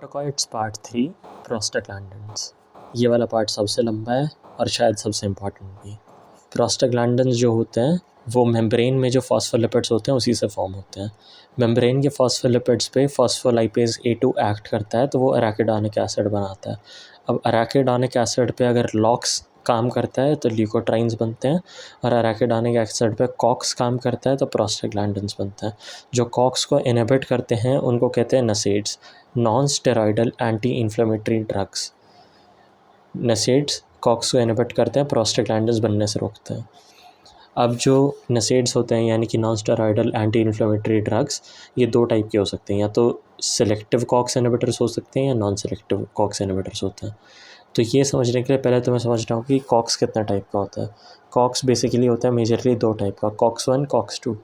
ग्लूटाकॉइड्स part 3 prostaglandins. ये वाला part सबसे लंबा है और शायद सबसे इम्पॉर्टेंट भी। प्रोस्टाग्लैंडिन्स जो होते हैं वो मेम्ब्रेन में जो फॉस्फोलिपिड्स होते हैं उसी से फॉर्म होते हैं। मेम्ब्रेन के फॉस्फोलिपिड्स पे फॉस्फोलाइपेज A2 एक्ट करता है तो वो अराकिडोनिक एसिड बनाता है। अब अराकिडोनिक एसिड पे अगर लॉक्स काम करता है तो ल्यूकोट्राइन्स बनते हैं और अराकिडोनिक एसिड पे कॉक्स काम करता है तो प्रोस्टाग्लैंडिन्स बनते हैं। जो कॉक्स को इनहिबिट करते हैं उनको कहते हैं NSAIDs, non steroidal anti inflammatory drugs. NSAIDs COX को इनहिबिट करते हैं, प्रोस्टाग्लैंडिन्स बनने से रोकते हैं। अब जो नसेड्स होते हैं यानी कि non steroidal anti inflammatory drugs, ये दो टाइप के हो सकते हैं, या तो सिलेक्टिव कॉक्स इनहिबिटर्स हो सकते हैं या नॉन सिलेक्टिव कॉक्स इनहिबिटर्स होते हैं। तो ये समझने के लिए पहले तो मैं समझता हूँ कि कॉक्स कितना टाइप का होता है। कॉक्स बेसिकली होता है मेजरली दो टाइप का, कॉक्स 1, कॉक्स 2।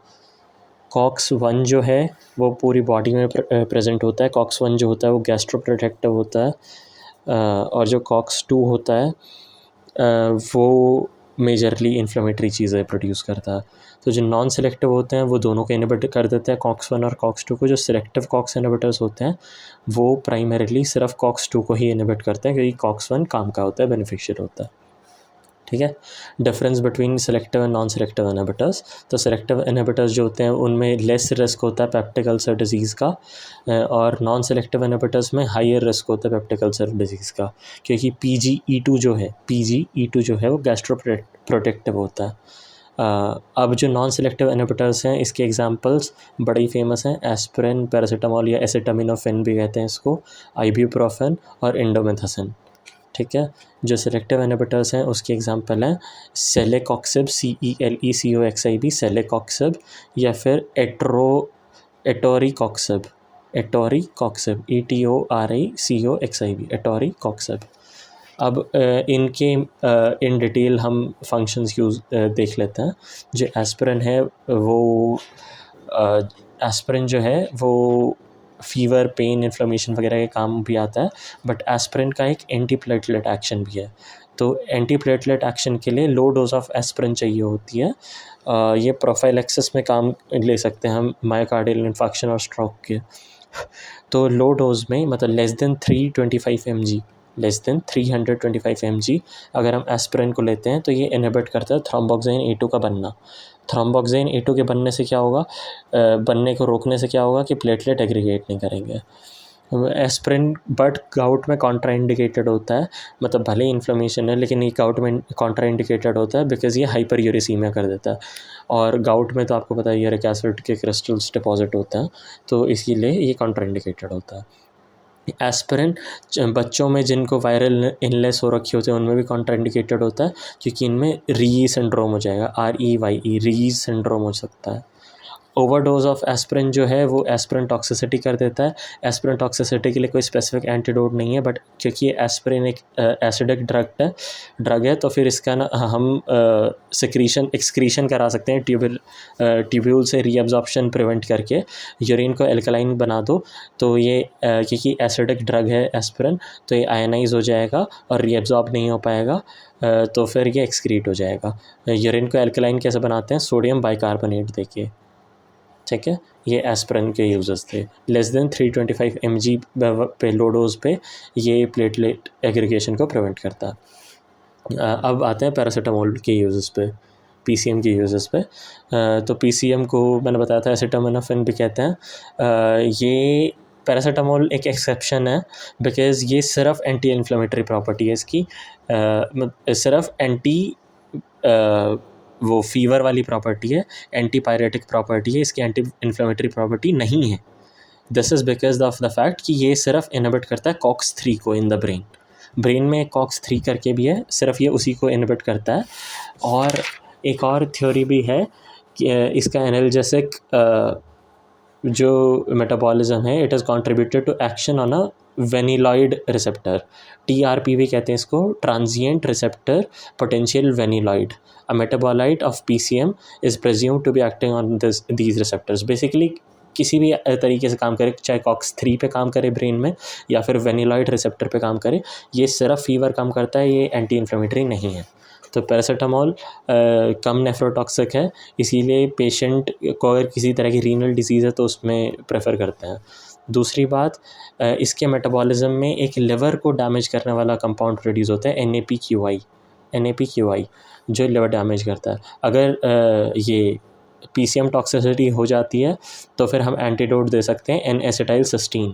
कॉक्स 1 जो है वो पूरी बॉडी में प्रेजेंट होता है। कॉक्स 1 जो होता है वो गैस्ट्रोप्रोटेक्टिव होता है, और जो कॉक्स 2 होता है वो मेजरली इन्फ्लेमेटरी चीज़ें प्रोड्यूस करता है। तो जो नॉन सेलेक्टिव होते हैं वो दोनों को इनहिबिट कर देते हैं, कॉक्स 1 और कॉक्स 2 को। जो सिलेक्टिव कॉक्स इनहिबिटर्स होते हैं वो प्राइमरीली सिर्फ कॉक्स 2 को ही इनहिबिट करते हैं क्योंकि कॉक्स 1 काम का होता है, बेनिफिशियल होता है। ठीक है, difference between selective and non selective inhibitors. तो सेलेक्टिव इनहिबिटर्स जो होते हैं उनमें लेस रिस्क होता है पेप्टिक अल्सर डिजीज़ का, और नॉन सेलेक्टिव इनहिबिटर्स में हायर रिस्क होता है पेप्टिक अल्सर डिजीज़ का, क्योंकि PGE2 जो है वो गैस्ट्रोप्रोटेक्टिव होता है। अब जो नॉन सेलेक्टिव इनहिबिटर्स हैं इसके एग्जांपल्स बड़ी फेमस हैं, एस्पिरिन, पैरासीटामोल या एसिटामिनोफेन भी कहते हैं इसको, आइब्यूप्रोफेन और इंडोमेथासिन। ठीक है, जो सेलेक्टिव इनहिबिटर्स हैं उसके एग्जांपल हैं सेलेकॉक्सिब, CELECOXIB, सेलेकॉक्सिब, या फिर एटोरीकॉक्सिब, ETORICOXIB, एटोरीकॉक्सिब। अब इनके इन डिटेल हम फंक्शंस देख लेते हैं। जो एस्पिरिन है वो एस्पिरिन जो है वो फीवर, पेन, इन्फ्लेमेशन वगैरह के काम भी आता है, बट एस्पिरिन का एक एंटी प्लेटलेट एक्शन भी है। तो एंटी प्लेटलेट एक्शन के लिए लो डोज ऑफ एस्पिरिन चाहिए होती है। ये प्रोफाइलैक्सिस में काम ले सकते हैं हम मायोकार्डियल इन्फेक्शन और स्ट्रोक के। तो लो डोज में मतलब less than 325 mg, less than 325 mg अगर हम एस्पिरिन को लेते हैं तो ये इनहिबिट करता है थ्रोम्बोक्साइन A2 का बनना। थ्रोम्बोक्साइन A2 के बनने से क्या होगा, बनने को रोकने से क्या होगा कि प्लेटलेट एग्रीगेट नहीं करेंगे। एस्पिरिन बट गाउट में कॉन्ट्राइंडिकेटेड होता है, मतलब भले ही इन्फ्लेमेशन है लेकिन ये गाउट में कॉन्ट्राइंडिकेटेड होता है बिकॉज ये हाइपर यूरेसीमिया कर देता है, और गाउट में तो आपको पता है यूरिक एसिड के क्रिस्टल्स डिपॉजिट होते हैं, तो इसीलिए ये कॉन्ट्राइंडिकेटेड होता है। एस्पिरिन बच्चों में जिनको वायरल इलनेस हो रखी होती है उनमें भी कॉन्ट्राइंडिकेटेड होता है क्योंकि इनमें री सिंड्रोम हो जाएगा, REYE, री सिंड्रोम हो सकता है। ओवरडोज ऑफ एस्पिरिन जो है वो एस्पिरिन टॉक्सिसिटी कर देता है। एस्पिरिन टॉक्सिसिटी के लिए कोई स्पेसिफिक एंटीडोट नहीं है, बट क्योंकि ये एस्पिरिन एक एसिडिक ड्रग है तो फिर इसका ना हम एक्सक्रीशन करा सकते हैं ट्यूब्यूल से रीअब्जॉर्प्शन प्रिवेंट करके, यूरिन को एल्कलाइन बना दो। तो ये क्योंकि एसिडिक ड्रग है एस्पिरिन तो ये आयनाइज हो जाएगा और रीअब्जॉर्ब नहीं हो पाएगा, तो फिर ये एक्सक्रीट हो जाएगा। यूरिन को एल्कलाइन कैसे बनाते हैं, सोडियम बाइकार्बोनेट देके। ठीक है, ये एस्पिरिन के यूजेस थे। लेस देन 325 mg पे लो डोज पे ये प्लेटलेट एग्रीगेशन को प्रिवेंट करता है। अब आते हैं पैरासीटामोल के यूजेस पे, PCM के यूजेस पे। तो PCM को मैंने बताया था एसिटामिनोफेन भी कहते हैं। ये पैरासीटामोल एक एक्सेप्शन है बिकॉज़ ये सिर्फ एंटी इन्फ्लेमेटरी प्रॉपर्टी है इसकी, सिर्फ एंटी वो फीवर वाली प्रॉपर्टी है, एंटी पायरेटिक प्रॉपर्टी है, इसकी एंटी इन्फ्लेमेटरी प्रॉपर्टी नहीं है। This is because of the fact कि ये सिर्फ इनहिबिट करता है COX-3 को इन द ब्रेन में COX-3 करके भी है, सिर्फ ये उसी को इनहिबिट करता है। और एक और थ्योरी भी है कि इसका एनाल्जेसिक जो मेटाबॉलिज्म है it is contributed to action on a vanilloid receptor, TRPV कहते हैं इसको, transient receptor potential vanilloid. A metabolite of PCM is presumed to be acting on these receptors. Basically किसी भी तरीके से काम करे, चाहे COX-3 पे काम करे ब्रेन में या फिर वेनिलॉइड रिसेप्टर पे काम करे, ये सिर्फ फीवर कम करता है, ये एंटी इन्फ्लेमेटरी नहीं है। तो पैरासीटामोल कम नेफ्रोटॉक्सिक है, इसीलिए पेशेंट को अगर किसी तरह की रीनल डिजीज़ है तो उसमें प्रेफर करते हैं। दूसरी बात, इसके मेटाबॉलिज्म में एक लिवर को डैमेज करने वाला कंपाउंड प्रोड्यूस होता है NAPQI, जो लिवर डैमेज करता है। अगर ये PCM टॉक्सिसिटी हो जाती है तो फिर हम एंटीडोट दे सकते हैं N-एसिटाइलसिस्टीन,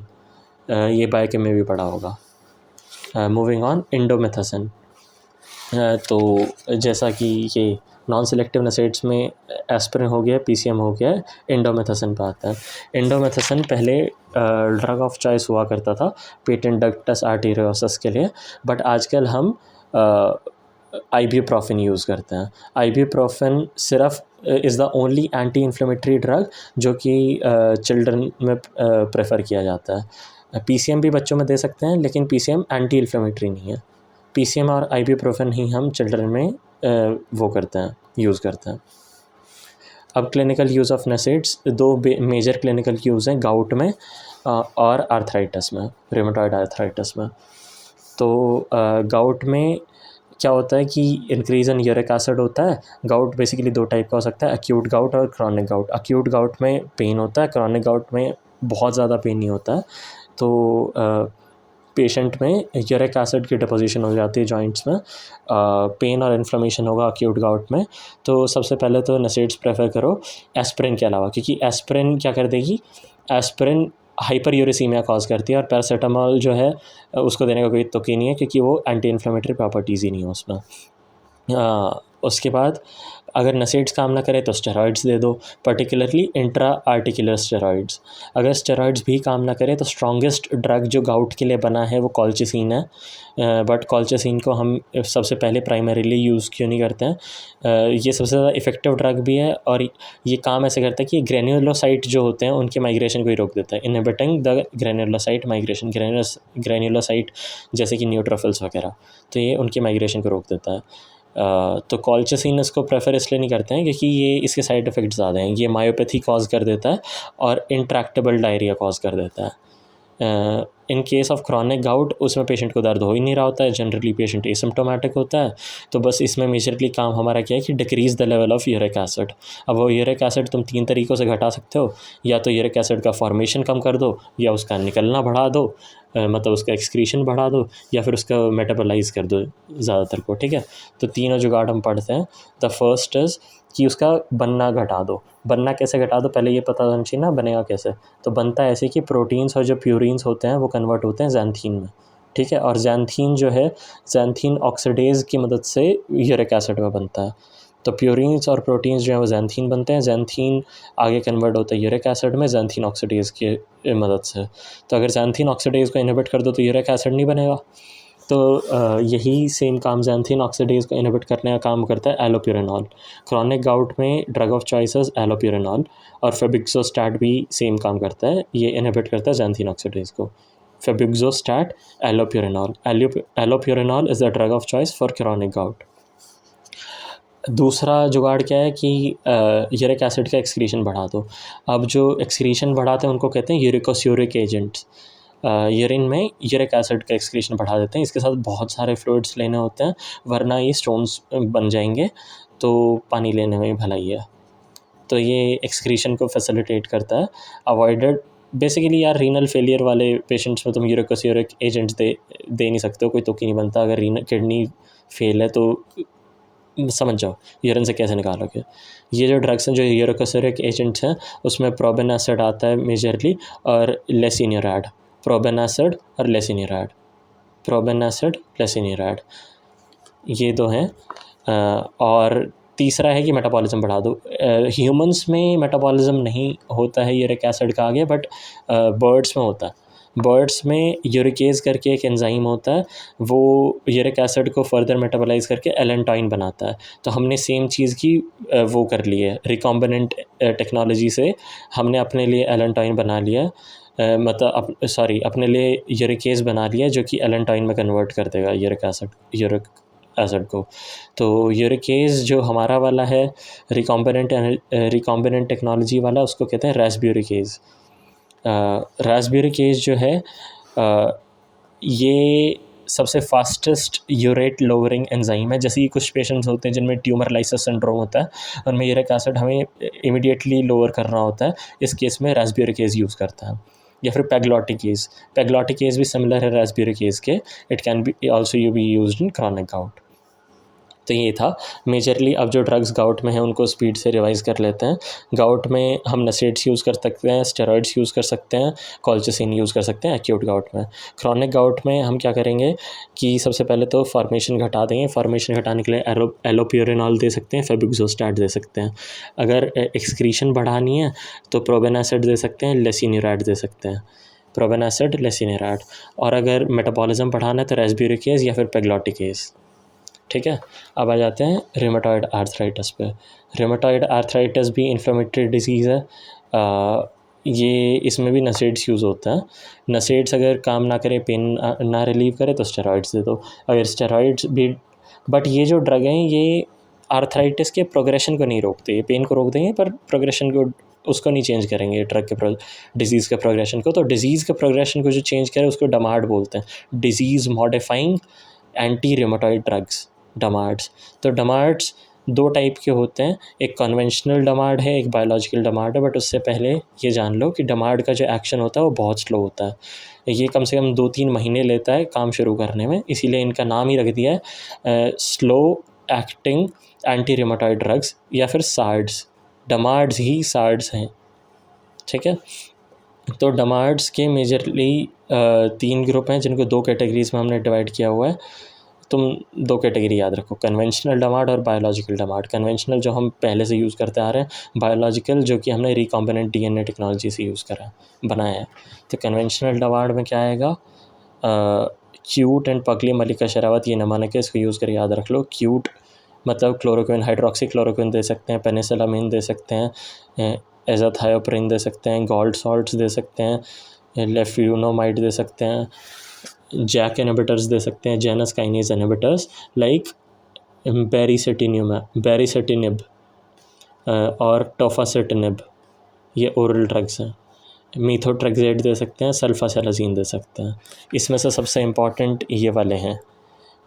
ये बायोकेम में भी पढ़ा होगा। Moving on, indomethacin. तो जैसा कि ये नॉन सिलेक्टिव नसेड्स में एस्पिरिन हो गया, PCM हो गया, इंडोमेथासिन पे आता है। इंडोमेथासिन पहले ड्रग ऑफ चॉइस हुआ करता था पेटेंट डक्टस आर्टेरियोसिस के लिए, बट आजकल हम आइब्यूप्रोफेन यूज़ करते हैं। आइब्यूप्रोफेन सिर्फ is the only anti inflammatory drug जो कि चिल्ड्रन में प्रेफर किया जाता है। PCM भी बच्चों में दे सकते हैं, लेकिन PCM एंटी इन्फ्लेमेटरी नहीं है। PCM और आइब्यूप्रोफेन ही हम चिल्ड्रन में वो करते हैं, यूज़ करते हैं। अब क्लिनिकल यूज़ ऑफ नसेड्स, दो मेजर क्लिनिकल यूज़ हैं, गाउट में और आर्थराइटिस में, रेमेटॉइड आर्थराइटिस में। तो गाउट में क्या होता है कि इंक्रीज़ इन यूरिक एसिड होता है। गाउट बेसिकली दो टाइप का हो सकता है, एक्यूट गाउट और क्रॉनिक गाउट। एक्यूट गाउट में पेन होता है, क्रॉनिक गाउट में बहुत ज़्यादा पेन नहीं होता है। तो पेशेंट में यूरिक एसिड की डिपोजिशन हो जाती है जॉइंट्स में, पेन और इन्फ्लेमेशन होगा एक्यूट गाउट में। तो सबसे पहले तो नसेड्स प्रेफर करो एस्पिरिन के अलावा, क्योंकि एस्पिरिन क्या कर देगी, एस्पिरिन हाइपर यूरेसीमिया कॉज करती है, और पैरासीटामोल जो है उसको देने का कोई तुक ही नहीं है, क्योंकि वो एंटी इन्फ्लेमेटरी प्रॉपर्टीज़ ही नहीं है उसमें। उसके बाद अगर नसेड्स काम ना करे तो स्टेरॉइड्स दे दो, पर्टिकुलरली इंट्रा आर्टिकुलर स्टेरॉइड्स। अगर स्टेरॉइड्स भी काम ना करे तो स्ट्रॉन्गेस्ट ड्रग जो गाउट के लिए बना है वो कॉल्चिसिन है, बट कॉल्चिसिन को हम सबसे पहले प्राइमरीली यूज़ क्यों नहीं करते हैं, ये सबसे ज़्यादा इफेक्टिव ड्रग भी है, और ये काम ऐसे करता है कि ग्रेन्युलोसाइट जो होते हैं उनके माइग्रेशन को ही रोक देता है, inhibiting the granulocyte migration. Granulocyte जैसे कि न्यूट्रोफिल्स वगैरह, तो ये उनके माइग्रेशन को रोक देता है। तो कॉल्चिसिन इसको प्रेफर इसलिए नहीं करते हैं क्योंकि ये इसके साइड इफ़ेक्ट ज़्यादा हैं। ये मायोपैथी कॉज कर देता है और इंट्रैक्टेबल डायरिया कॉज कर देता है। In case of chronic gout उसमें पेशेंट को दर्द हो ही नहीं रहा होता है, जनरली पेशेंट एसिम्प्टोमेटिक होता है। तो बस इसमें मेजरली काम हमारा क्या है कि decrease the level of uric acid. अब वो यूरिक एसिड तुम 3 तरीक़ों से घटा सकते हो, या तो यूरिक एसिड का फॉर्मेशन कम कर दो, या उसका निकलना बढ़ा दो, मतलब उसका एक्सक्रीशन बढ़ा दो, या फिर उसका मेटाबोलाइज कर दो ज़्यादातर को, ठीक है। तो तीनों जुगाड़ हम पढ़ते हैं। द फर्स्ट इज़ कि उसका बनना घटा दो। बनना कैसे घटा दो, पहले ये पता होना चाहिए ना बनेगा कैसे। तो बनता है ऐसे कि प्रोटीन्स और जो प्यूरिन्स होते हैं वो कन्वर्ट होते हैं ज़ैंथीन में, ठीक है। और ज़ैंथीन जो है, ज़ैंथीन ऑक्सीडेज़ की मदद से यूरिक एसिड में बनता है। तो प्यूरिन्स और प्रोटीन्स जो है वो ज़ैंथीन बनते हैं, ज़ैंथीन आगे कन्वर्ट होता है यूरिक एसिड में ज़ैंथीन ऑक्सीडेज़ की मदद से। तो अगर ज़ैंथीन ऑक्सीडेज़ को इनहिबिट कर दो तो यूरिक एसिड नहीं बनेगा। तो यही सेम काम ज़ैंथीन ऑक्सीडेज़ को इनहिबिट करने का काम करता है एलोप्यूरिनॉल। क्रॉनिक गाउट में ड्रग ऑफ चॉइसेस एलोप्यूरिनॉल, और फेबिक्सोस्टैट भी सेम काम करता है, ये इनहिबिट करता है ज़ैंथीन ऑक्सीडेज़ को। Febuxostat, allopurinol. Allopurinol is the drug of choice for chronic gout. दूसरा जुगाड़ क्या है कि यूरिक एसिड का एक्सक्रीशन बढ़ा दो। अब जो एक्सक्रीशन बढ़ाते हैं उनको कहते हैं यूरिकोस्यूरिक एजेंट्स। यूरिन में यूरिक एसिड का एक्सक्रीशन बढ़ा देते हैं। इसके साथ बहुत सारे फ्लूइड्स लेने होते हैं, वरना ये स्टोन्स बन जाएंगे, तो पानी लेने में भलाई है। तो ये एक्सक्रीशन को फैसिलिटेट करता है। अवॉइडेड बेसिकली यार, रीनल फेलियर वाले पेशेंट्स में तुम यूरिकोस्यूरिक एजेंट्स दे नहीं सकते हो, कोई तुक ही नहीं बनता। अगर किडनी फेल है तो समझ जाओ यूरिन से कैसे निकालोगे। ये जो ड्रग्स हैं जो यूरिकोस्यूरिक एजेंट्स हैं उसमें प्रोबेन एसिड आता है मेजरली, और लेसिनिराड। प्रोबेन एसिड और लेसिनिराड, प्रोबेन एसिड लेसिनिराड, ये दो हैं। और तीसरा है कि मेटाबॉलिज्म बढ़ा दो। ह्यूमंस में मेटाबॉलिज्म नहीं होता है यूरिक एसिड का आगे, बट बर्ड्स में होता है। बर्ड्स में यूरिकेज करके एक एंजाइम होता है, वो यूरिक एसिड को फर्दर मेटाबोलाइज करके एलेंटाइन बनाता है। तो हमने सेम चीज़ की वो कर ली है, रिकॉम्बिनेंट टेक्नोलॉजी से हमने अपने लिए एलेंटाइन बना लिया, अपने लिए यूरिकेज बना लिया जो कि एलेंटाइन में कन्वर्ट कर देगा यूरिक एसिड को। तो यूरिकेज जो हमारा वाला है रिकॉम्बिनेंट टेक्नोलॉजी वाला, उसको कहते हैं रास्पब्यूरिकेज। रास्पब्यूरिकेज जो है ये सबसे फास्टेस्ट यूरेट लोअरिंग एंजाइम है। जैसे कि कुछ पेशेंट्स होते हैं जिनमें ट्यूमर लाइसिस सिंड्रोम होता है, उनमें यूरिक एसिड हमें इमीडिएटली लोअर करना होता है, इस केस में रास्पब्यूरिकेज यूज़ करता है। या फिर पेग्लॉटिकेज। पेग्लॉटिकेज भी सिमिलर है रास्बेरिकेज के, it can be also you be used in chronic gout. तो ये था मेजरली। अब जो ड्रग्स गाउट में हैं उनको स्पीड से रिवाइज़ कर लेते हैं। गाउट में हम नसेड्स यूज़ कर सकते हैं, स्टेरॉइड्स यूज़ कर सकते हैं, कॉल्चिसिन यूज़ कर सकते हैं एक्यूट गाउट में। क्रॉनिक गाउट में हम क्या करेंगे कि सबसे पहले तो फॉर्मेशन घटा देंगे। फॉर्मेशन घटाने के लिए एलोप्यूरिनॉल दे सकते हैं, फेबिक्सोस्टैट दे सकते हैं। अगर एक्सक्रीशन बढ़ानी है तो प्रोबेनासिड दे सकते हैं, लेसिनिराट दे सकते हैं, प्रोबेनासिड लेसिनिराट। और अगर मेटाबॉलिज्म बढ़ाना है तो रास्बेरिकेज या फिर पेग्लॉटिकेज। ठीक है, अब आ जाते हैं रिमेटॉयड आर्थराइटिस पे। रिमेटॉयड आर्थराइटिस भी इन्फ्लेमेटरी डिजीज़ है। ये इसमें भी नसेड्स यूज़ होता है। नसेड्स अगर काम ना करे, पेन ना रिलीव करे तो स्टेरॉइड्स दे दो। अगर स्टेरॉइड्स भी, बट ये जो ड्रग हैं ये आर्थराइटिस के प्रोग्रेशन को नहीं रोकते, ये पेन को रोक देंगे पर प्रोग्रेशन को उसको नहीं चेंज करेंगे ड्रग के डिज़ीज़ के प्रोग्रेशन को। तो डिज़ीज़ के प्रोग्रेशन को जो चेंज करे उसको डमार्ड बोलते हैं, disease modifying anti rheumatoid drugs, DMARDs. तो डमार्ड्स दो टाइप के होते हैं, एक कन्वेंशनल डमार्ड है, एक बायोलॉजिकल डमार्ड है। बट उससे पहले ये जान लो कि डमार्ड का जो एक्शन होता है वो बहुत स्लो होता है। ये कम से कम 2-3 महीने लेता है काम शुरू करने में, इसीलिए इनका नाम ही रख दिया है slow acting anti rheumatoid drugs या फिर सार्ड्स। डमार्ड्स ही सार्ड्स हैं। ठीक है, तो डमार्ड्स के मेजरली 3 ग्रुप हैं जिनको 2 कैटेगरीज़ में हमने डिवाइड किया हुआ है। तुम 2 कैटेगरी याद रखो, कन्वेंशनल डमार्ड और बायोलॉजिकल डमार्ड। कन्वेंशनल जो हम पहले से यूज़ करते आ रहे हैं, बायोलॉजिकल जो कि हमने रिकॉम्बिनेंट डीएनए टेक्नोलॉजी से यूज़ करा बनाया है। तो कन्वेंशनल डमार्ड में क्या आएगा, क्यूट एंड पगली मलिका शेरावत, ये नमूना इसको यूज़ कर याद रख लो। क्यूट मतलब क्लोरोक्विन, हाइड्रोक्सी क्लोरोक्विन दे सकते हैं, पेनिसिलामिन दे सकते हैं, एज़ाथायोप्रिन दे सकते हैं, गॉल्ड सॉल्ट्स दे सकते हैं, लेफ्यूनोमाइड दे सकते हैं, जैक इनहिबिटर्स दे सकते हैं, जेनस काइनेज इनहिबिटर्स लाइक बेरिसेटिनिब और टोफासेटिनिब, ये ओरल ड्रग्स हैं। मीथोट्रेक्सेट दे सकते हैं, सल्फासेलाजीन दे सकते हैं। इसमें से सबसे इम्पॉर्टेंट ये वाले हैं,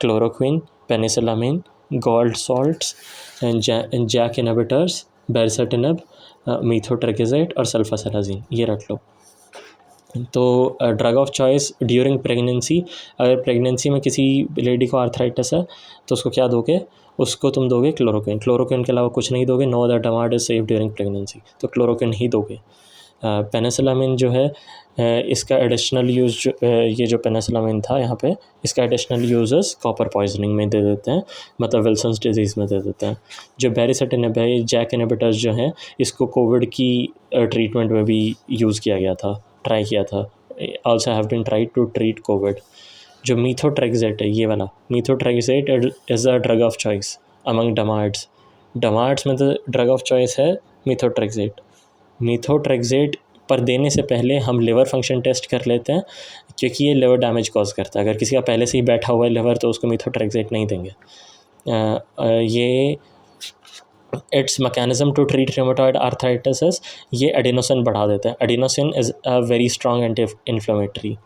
chloroquine, penicillamine, gold salts, JAK inhibitors, baricitinib, methotrexate और सल्फासेलाजीन, ये रख लो। तो drug of choice during pregnancy, अगर प्रेगनेंसी में किसी लेडी को आर्थराइटिस है तो उसको क्या दोगे, उसको तुम दोगे क्लोरोक्विन। क्लोरोक्विन के अलावा कुछ नहीं दोगे। No other DMARD is safe during pregnancy, तो क्लोरोक्विन ही दोगे। पेनिसिलामिन जो है इसका एडिशनल यूज़, ये जो पेनिसिलामिन था यहाँ पे, इसका एडिशनल यूज़ेस कॉपर पॉइजनिंग में दे देते हैं, मतलब विल्सन्स डिजीज़ में दे देते हैं। जो बेरिसेटिनिब है, जैक इनहिबिटर्स जो हैं, इसको कोविड की ट्रीटमेंट में भी यूज़ किया गया था, ट्राई किया था। Also have been tried to treat COVID. जो मीथोट्रेक्सेट है, ये वाला methotrexate is a drug of choice among DMARDs. DMARDs में तो ड्रग ऑफ चॉइस है मीथोट्रेक्सेट। मीथोट्रेक्सेट पर देने से पहले हम लिवर फंक्शन टेस्ट कर लेते हैं, क्योंकि ये लिवर डैमेज कॉज करता है। अगर किसी का पहले से ही बैठा हुआ है लिवर तो उसको मीथोट्रेक्सेट नहीं देंगे। ये its mechanism to treat rheumatoid arthritis, ये एडिनोसिन बढ़ा देता है। Adenosine is a very strong anti inflammatory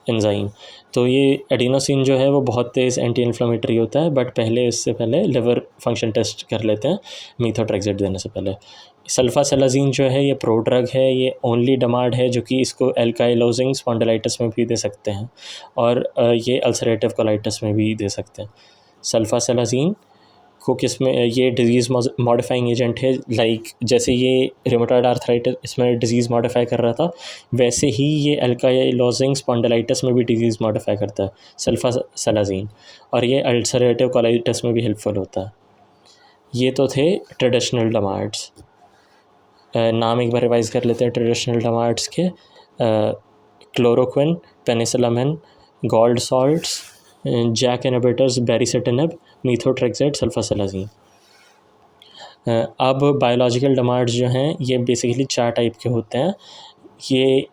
enzyme. तो ये एडिनोसिन जो है वो बहुत तेज़ एंटी इन्फ्लेमेटरी होता है, बट पहले इससे पहले लिवर फंक्शन टेस्ट कर लेते हैं मीथोट्रेक्सेट देने से पहले। सल्फासेलाजीन जो है ये प्रो ड्रग है, ये ओनली डमार्ड है, जो कि इसको एल्काइलोजिंग स्पॉन्डिलाइटिस में भी दे सकते हैं और ये अल्सरेटिव कोलाइटिस में भी दे सकते हैं। सल्फासेलाजीन को किस में, ये डिज़ीज़ मॉडिफाइंग एजेंट है, लाइक जैसे ये रिमेटॉइड आर्थराइटिस इसमें डिज़ीज़ मॉडिफाई कर रहा था, वैसे ही ये एल्काइलोजिंग स्पॉन्डिलाइटिस में भी डिज़ीज़ मॉडिफाई करता है सल्फासेलाजीन, और ये अल्सरेटिव कोलाइटिस में भी हेल्पफुल होता है। ये तो थे ट्रेडिशनल डमार्ड्स। नाम एक बार रिवाइज कर लेते हैं ट्रेडिशनल डमार्ड्स के, chloroquine, penicillamine, gold salts, JAK inhibitors, baricitinib, methotrexate, sulfasalazine. अब बायोलॉजिकल डमार्ड्स जो हैं ये बेसिकली 4 टाइप के होते हैं। ये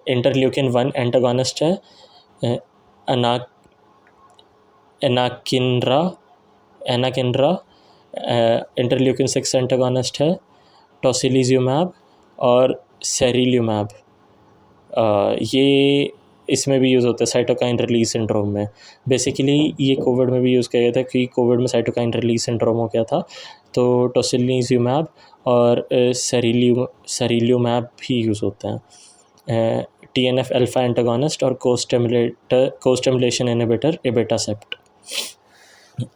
इंटरल्यूकिन 1 एंटागोनिस्ट है, एनाकिनरा इंटरल्यूकिन 6 एंटागोनिस्ट है, टोसिलिजुमैब और सेरिल्यूमैब। ये इसमें भी यूज़ होता है साइटोकाइन रिलीज सिंड्रोम में। बेसिकली ये कोविड में भी यूज़ किया गया था, क्योंकि कोविड में साइटोकाइन रिलीज सिंड्रोम हो गया था, तो टोसिलिजुमैब और सेरिल्यूमैब भी यूज़ होते हैं। TNF अल्फ़ा एंटागोनिस्ट और कोस्टिमुलेशन इनहिबिटर एबेटासेप्ट।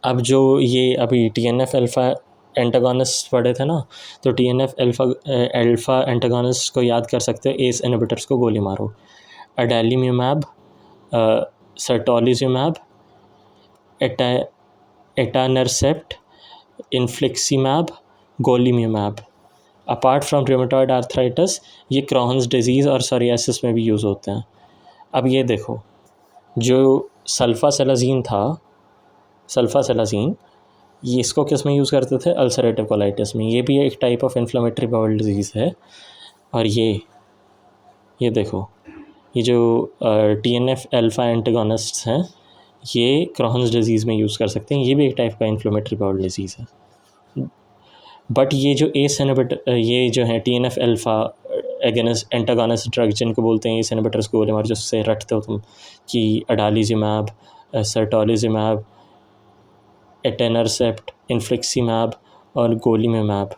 अब जो ये अभी TNF अल्फ़ा एंटागोनिस्ट पढ़े थे ना, तो TNF अल्फ़ा एंटागोनिस्ट को याद कर सकते हो, एस इनहिबिटर्स को गोली मारो। अडेलीम्यूमैब, सर्टोलिजुमैब, एटानरसेप्ट, इन्फ्लिक्सीमैब, गोलीम्यूमैब। अपार्ट फ्रॉम रूमेटॉइड आर्थराइटिस ये क्रॉन्स डिजीज़ और सोरियासिस में भी यूज़ होते हैं। अब ये देखो, जो सल्फासेलाज़ीन था, सल्फासेलाज़ीन, ये इसको किस में यूज़ करते थे? अल्सरेटिव कोलाइटिस में। ये भी एक type of inflammatory bowel disease है। और ये देखो, ये जो TNF अल्फ़ा एंटागोनिस्ट्स हैं, ये क्रॉन्स डिजीज़ में यूज़ कर सकते हैं। ये भी एक टाइप का इन्फ्लेमेटरी बाउल डिजीज़ है। बट ये जो एस इनहिबिटर, ये जो है TNF अल्फ़ा एंटागोनिस्ट ड्रग जिनको बोलते हैं एस इनहिबिटर्स को गोली मार, जिससे रटते हो तुम कि अडालीजुमैब, सर्टोलिजुमैब, एटेनरसेप्ट, इन्फ्लिक्सीमैब और गोलीम्यूमैब,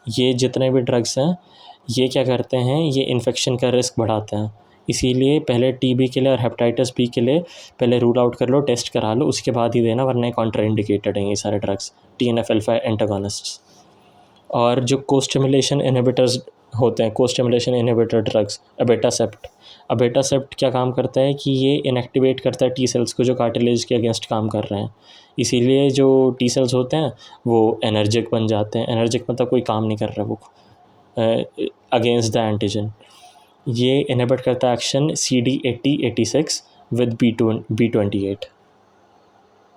ये जितने भी ड्रग्स हैं, ये क्या करते हैं? ये इन्फेक्शन का रिस्क बढ़ाते हैं। इसीलिए पहले TB के लिए और हेपेटाइटिस B के लिए पहले रूल आउट कर लो, टेस्ट करा लो, उसके बाद ही देना, वरना कॉन्ट्राइंडिकेटेड हैं ये सारे ड्रग्स, TNF अल्फ़ा एंटागोनिस्ट्स। और जो कोस्टिमुलेशन इनहिबिटर्स होते हैं, कोस्टिमुलेशन इनहिबिटर ड्रग्स, अबेटासेप्ट क्या काम करता है कि ये इनएक्टिवेट करता है T सेल्स को जो कार्टिलेज के अगेंस्ट काम कर रहे हैं। इसीलिए जो T सेल्स होते हैं वो एनर्जिक बन जाते हैं। एनर्जिक मतलब कोई काम नहीं कर रहा वो अगेंस्ट द एंटीजन। ये इनहिबिट करता है एक्शन CD80-86 विद B28।